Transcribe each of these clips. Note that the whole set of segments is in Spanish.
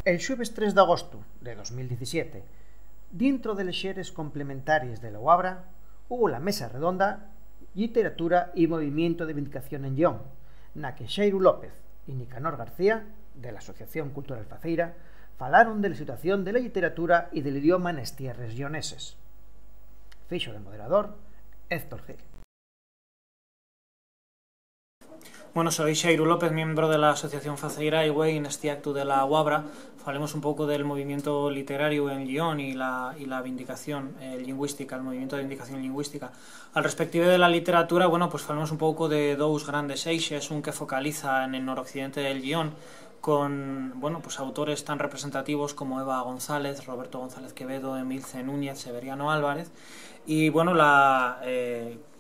El xueves 3 de agosto de 2017, dentro de les xeres complementarias de la UABRA, hubo la mesa redonda Literatura y Movimiento de Vindicación en Lleón, na que Xeiro López y Nicanor García, de la Asociación Cultural Faceira, falaron de la situación de la literatura y del idioma nas tierras lleoneses. Fixo de moderador Héctor Gil. Bueno, soy Xeiro López, miembro de la Asociación Faceira, y hoy en este acto de la UABRA falemos un poco del movimiento literario en Lleón y la vindicación lingüística, el movimiento de vindicación lingüística. Al respecto de la literatura, bueno, pues falemos un pouco de dous grandes eixes, un que focaliza en el noroccidente del Lleón, con, bueno, pues autores tan representativos como Eva González, Roberto González Quevedo, Emilce Núñez, Severiano Álvarez, y bueno,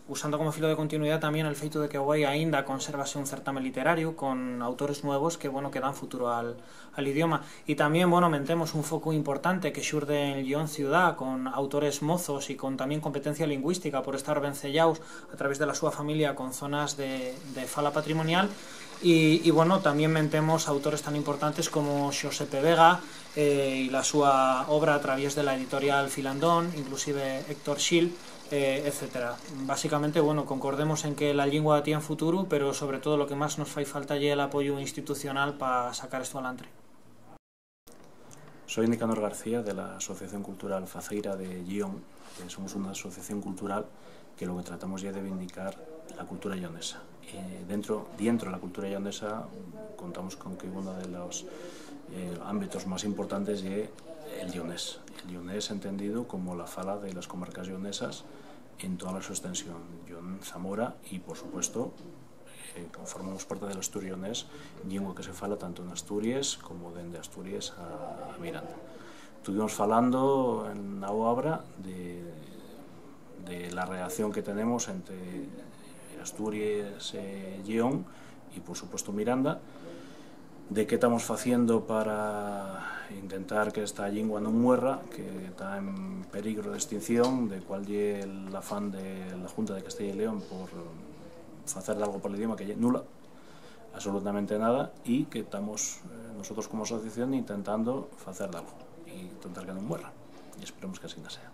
usando como filo de continuidad tamén el feito de que hoy aínda consérvase un certamen literario con autores nuevos que, bueno, que dan futuro al idioma. E tamén, bueno, mentemos un foco importante que xurde en Lleón ciudad con autores mozos e con tamén competencia lingüística por estar vencellados a través de la súa familia con zonas de fala patrimonial. Y bueno, tamén mentemos autores tan importantes como Xosepe Vega e la súa obra a través de la editorial Filandón, inclusive Héctor Gil, etc. Básicamente, bueno, concordemos en que la lingua tiene futuro, pero sobre todo lo que más nos fai falta é el apoyo institucional para sacar esto adelante. Soy Nicanor García, de la Asociación Cultural Faceira de Lleón. Somos una asociación cultural que lo que tratamos es de vindicar la cultura lleonesa. Dentro de la cultura lleonesa contamos con que uno de los ámbitos más importantes es el lleonés. El lleonés entendido como la fala de las comarcas lleonesas en toda su extensión, Lleón, Zamora y, por supuesto, formamos parte del asturionés, lengua que se fala tanto en Asturias como de Asturias a Miranda. Estuvimos falando en la UABRA de la relación que tenemos entre Asturias, Lleón y, por supuesto, Miranda, de qué estamos haciendo para intentar que esta lengua no muerra, que está en peligro de extinción, de cuál es el afán de la Junta de Castilla y León por hacer algo por el idioma que es nula, absolutamente nada, y que estamos nosotros como asociación intentando hacer algo y intentar que no muerra, y esperemos que así no sea.